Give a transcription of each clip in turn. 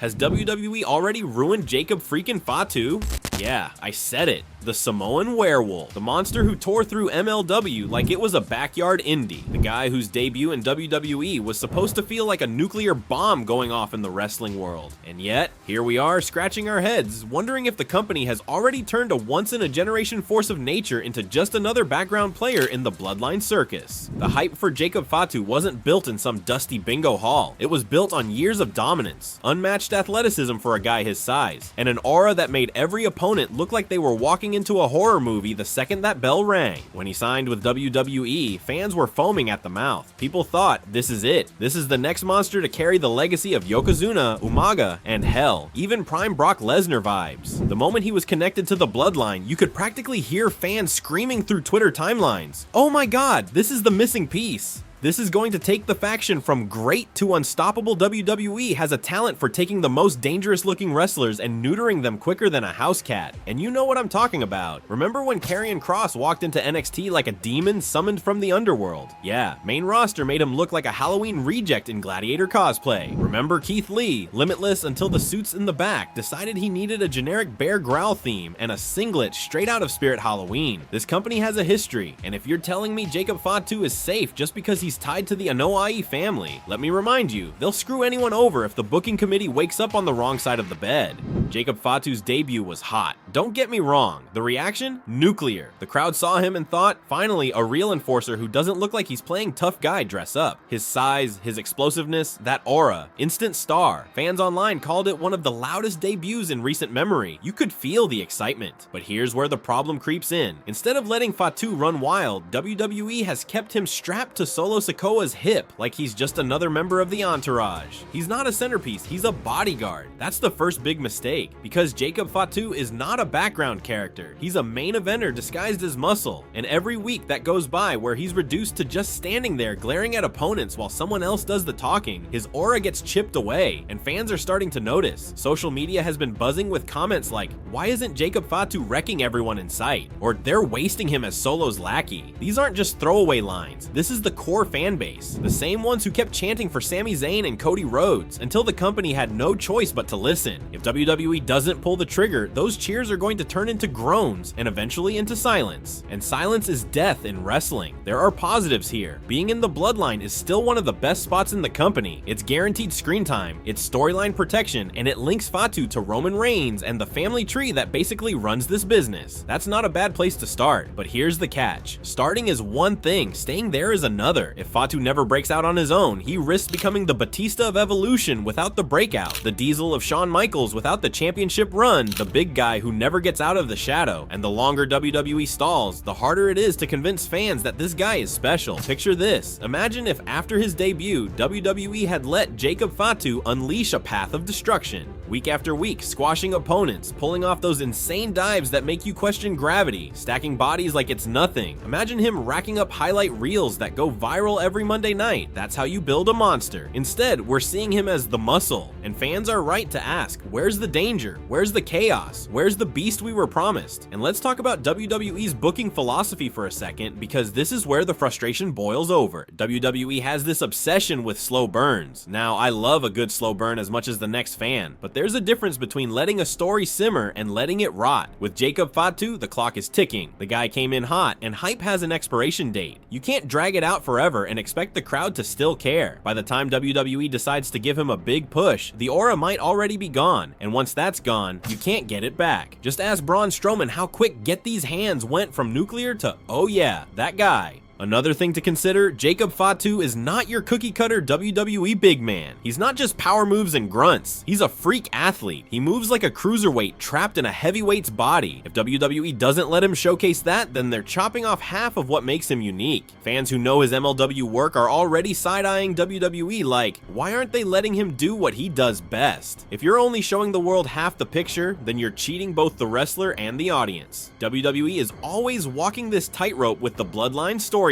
Has WWE already ruined Jacob freaking Fatu? Yeah, I said it. The Samoan Werewolf, the monster who tore through MLW like it was a backyard indie, the guy whose debut in WWE was supposed to feel like a nuclear bomb going off in the wrestling world. And yet, here we are scratching our heads, wondering if the company has already turned a once-in-a-generation force of nature into just another background player in the Bloodline circus. The hype for Jacob Fatu wasn't built in some dusty bingo hall. It was built on years of dominance, unmatched athleticism for a guy his size, and an aura that made every opponent look like they were walking into a horror movie the second that bell rang. When he signed with WWE, fans were foaming at the mouth. People thought, this is it. This is the next monster to carry the legacy of Yokozuna, Umaga, and hell, even prime Brock Lesnar vibes. The moment he was connected to the Bloodline, you could practically hear fans screaming through Twitter timelines, "Oh my god, this is the missing piece." This is going to take the faction from great to unstoppable. WWE has a talent for taking the most dangerous looking wrestlers and neutering them quicker than a house cat. And you know what I'm talking about. Remember when Karrion Kross walked into NXT like a demon summoned from the underworld? Yeah, main roster made him look like a Halloween reject in gladiator cosplay. Remember Keith Lee, limitless until the suits in the back, decided he needed a generic Bear Growl theme and a singlet straight out of Spirit Halloween. This company has a history, and if you're telling me Jacob Fatu is safe just because he's tied to the Anoa'i family, let me remind you, they'll screw anyone over if the booking committee wakes up on the wrong side of the bed. Jacob Fatu's debut was hot. Don't get me wrong. The reaction? Nuclear. The crowd saw him and thought, finally, a real enforcer who doesn't look like he's playing tough guy dress up. His size, his explosiveness, that aura. Instant star. Fans online called it one of the loudest debuts in recent memory. You could feel the excitement. But here's where the problem creeps in. Instead of letting Fatu run wild, WWE has kept him strapped to Solo Sikoa's hip like he's just another member of the entourage. He's not a centerpiece, he's a bodyguard. That's the first big mistake, because Jacob Fatu is not a background character. He's a main eventer disguised as muscle, and every week that goes by where he's reduced to just standing there glaring at opponents while someone else does the talking, his aura gets chipped away, and fans are starting to notice. Social media has been buzzing with comments like, "Why isn't Jacob Fatu wrecking everyone in sight?" Or "They're wasting him as Solo's lackey." These aren't just throwaway lines. This is the core fan base, the same ones who kept chanting for Sami Zayn and Cody Rhodes until the company had no choice but to listen. If WWE doesn't pull the trigger, those cheers are going to turn into groans and eventually into silence. And silence is death in wrestling. There are positives here. Being in the Bloodline is still one of the best spots in the company. It's guaranteed screen time, it's storyline protection, and it links Fatu to Roman Reigns and the family tree that basically runs this business. That's not a bad place to start, but here's the catch. Starting is one thing, staying there is another. If Fatu never breaks out on his own, he risks becoming the Batista of Evolution without the breakout, the Diesel of Shawn Michaels without the championship run, the big guy who never gets out of the shadow. And the longer WWE stalls, the harder it is to convince fans that this guy is special. Picture this. Imagine if after his debut, WWE had let Jacob Fatu unleash a path of destruction. Week after week, squashing opponents, pulling off those insane dives that make you question gravity, stacking bodies like it's nothing. Imagine him racking up highlight reels that go viral every Monday night. That's how you build a monster. Instead, we're seeing him as the muscle, and fans are right to ask, where's the danger? Where's the chaos? Where's the beast we were promised? And let's talk about WWE's booking philosophy for a second, because this is where the frustration boils over. WWE has this obsession with slow burns. Now, I love a good slow burn as much as the next fan, but there's a difference between letting a story simmer and letting it rot. With Jacob Fatu, the clock is ticking. The guy came in hot, and hype has an expiration date. You can't drag it out forever and expect the crowd to still care. By the time WWE decides to give him a big push, the aura might already be gone, and once that's gone, you can't get it back. Just ask Braun Strowman how quick Get These Hands went from nuclear to, oh yeah, that guy. Another thing to consider, Jacob Fatu is not your cookie-cutter WWE big man. He's not just power moves and grunts. He's a freak athlete. He moves like a cruiserweight trapped in a heavyweight's body. If WWE doesn't let him showcase that, then they're chopping off half of what makes him unique. Fans who know his MLW work are already side-eyeing WWE like, why aren't they letting him do what he does best? If you're only showing the world half the picture, then you're cheating both the wrestler and the audience. WWE is always walking this tightrope with the Bloodline storyline.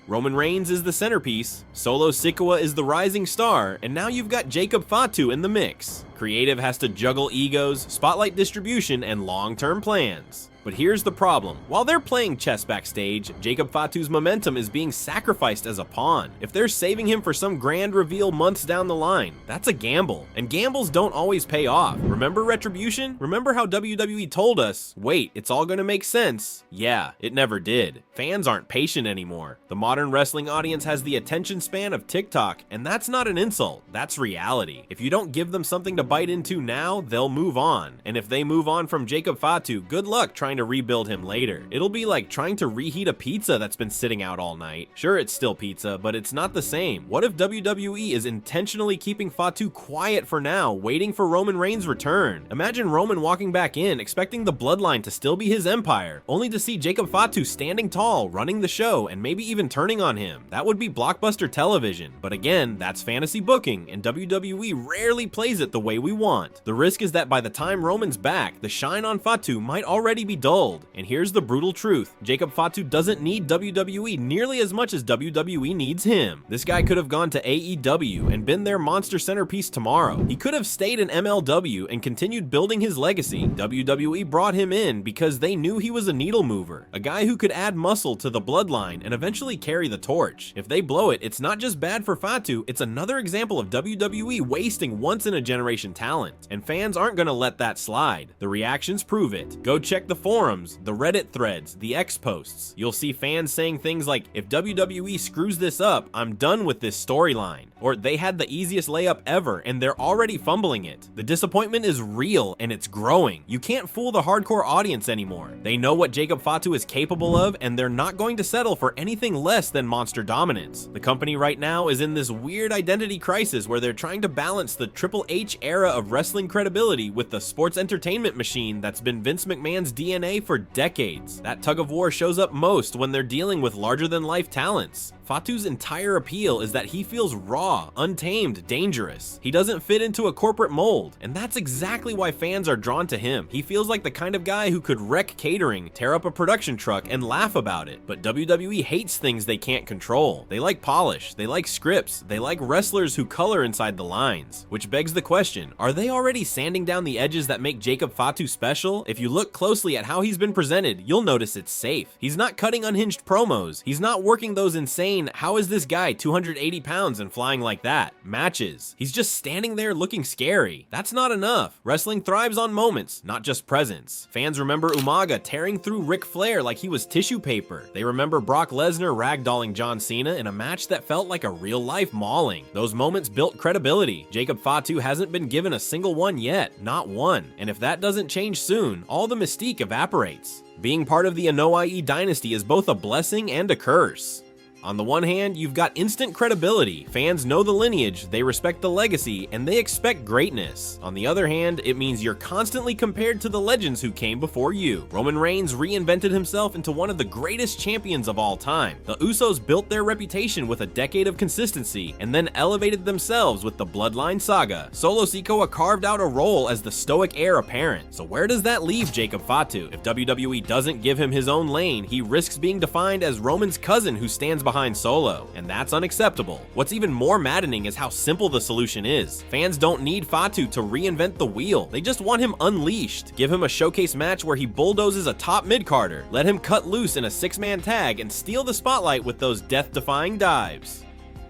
Roman Reigns is the centerpiece, Solo Sikoa is the rising star, and now you've got Jacob Fatu in the mix. Creative has to juggle egos, spotlight distribution, and long-term plans. But here's the problem. While they're playing chess backstage, Jacob Fatu's momentum is being sacrificed as a pawn. If they're saving him for some grand reveal months down the line, that's a gamble. And gambles don't always pay off. Remember Retribution? Remember how WWE told us, wait, it's all gonna make sense? Yeah, it never did. Fans aren't patient anymore. The modern wrestling audience has the attention span of TikTok, and that's not an insult, that's reality. If you don't give them something to bite into now, they'll move on. And if they move on from Jacob Fatu, good luck trying to rebuild him later. It'll be like trying to reheat a pizza that's been sitting out all night. Sure, it's still pizza, but it's not the same. What if WWE is intentionally keeping Fatu quiet for now, waiting for Roman Reigns' return? Imagine Roman walking back in, expecting the bloodline to still be his empire, only to see Jacob Fatu standing tall, running the show, and maybe even turning on him. That would be blockbuster television. But again, that's fantasy booking, and WWE rarely plays it the way we want. The risk is that by the time Roman's back, the shine on Fatu might already be dulled. And here's the brutal truth. Jacob Fatu doesn't need WWE nearly as much as WWE needs him. This guy could have gone to AEW and been their monster centerpiece tomorrow. He could have stayed in MLW and continued building his legacy. WWE brought him in because they knew he was a needle mover, a guy who could add muscle to the bloodline and eventually carry the torch. If they blow it, it's not just bad for Fatu, it's another example of WWE wasting once-in-a-generation talent. And fans aren't gonna let that slide. The reactions prove it. Go check the forums, the Reddit threads, the X posts. You'll see fans saying things like, if WWE screws this up, I'm done with this storyline. Or they had the easiest layup ever and they're already fumbling it. The disappointment is real and it's growing. You can't fool the hardcore audience anymore. They know what Jacob Fatu is capable of and they're not going to settle for anything less than monster dominance. The company right now is in this weird identity crisis where they're trying to balance the Triple H era of wrestling credibility with the sports entertainment machine that's been Vince McMahon's DNA for decades. That tug of war shows up most when they're dealing with larger-than-life talents. Fatu's entire appeal is that he feels raw, untamed, dangerous. He doesn't fit into a corporate mold, and that's exactly why fans are drawn to him. He feels like the kind of guy who could wreck catering, tear up a production truck, and laugh about it. But WWE hates things they can't control. They like polish, they like scripts, they like wrestlers who color inside the lines. Which begs the question, are they already sanding down the edges that make Jacob Fatu special? If you look closely at how he's been presented, you'll notice it's safe. He's not cutting unhinged promos. He's not working those insane, how is this guy 280 pounds and flying like that? Matches. He's just standing there looking scary. That's not enough. Wrestling thrives on moments, not just presence. Fans remember Umaga tearing through Ric Flair like he was tissue paper. They remember Brock Lesnar ragdolling John Cena in a match that felt like a real-life mauling. Those moments built credibility. Jacob Fatu hasn't been given a single one yet, not one. And if that doesn't change soon, all the mystique evaporates. Being part of the Anoa'i dynasty is both a blessing and a curse. On the one hand, you've got instant credibility. Fans know the lineage, they respect the legacy, and they expect greatness. On the other hand, it means you're constantly compared to the legends who came before you. Roman Reigns reinvented himself into one of the greatest champions of all time. The Usos built their reputation with a decade of consistency, and then elevated themselves with the Bloodline saga. Solo Sikoa carved out a role as the stoic heir apparent. So where does that leave Jacob Fatu? If WWE doesn't give him his own lane, he risks being defined as Roman's cousin who stands behind Solo, and that's unacceptable. What's even more maddening is how simple the solution is. Fans don't need Fatu to reinvent the wheel, they just want him unleashed. Give him a showcase match where he bulldozes a top mid-carder, let him cut loose in a six-man tag and steal the spotlight with those death-defying dives.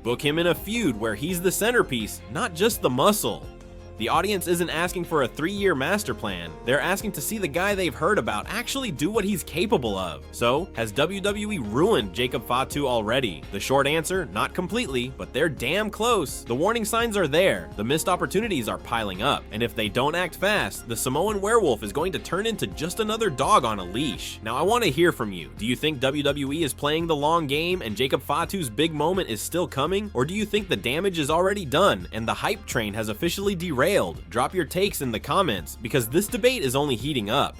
Book him in a feud where he's the centerpiece, not just the muscle. The audience isn't asking for a 3-year master plan, they're asking to see the guy they've heard about actually do what he's capable of. So, has WWE ruined Jacob Fatu already? The short answer, not completely, but they're damn close. The warning signs are there, the missed opportunities are piling up, and if they don't act fast, the Samoan werewolf is going to turn into just another dog on a leash. Now I want to hear from you. Do you think WWE is playing the long game and Jacob Fatu's big moment is still coming? Or do you think the damage is already done and the hype train has officially derailed? Drop your takes in the comments because this debate is only heating up.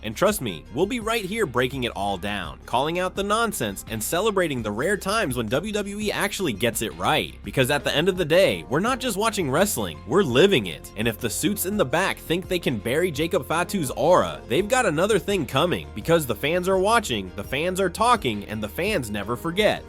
And trust me, we'll be right here breaking it all down, calling out the nonsense and celebrating the rare times when WWE actually gets it right. Because at the end of the day, we're not just watching wrestling, we're living it. And if the suits in the back think they can bury Jacob Fatu's aura, they've got another thing coming. Because the fans are watching, the fans are talking, and the fans never forget.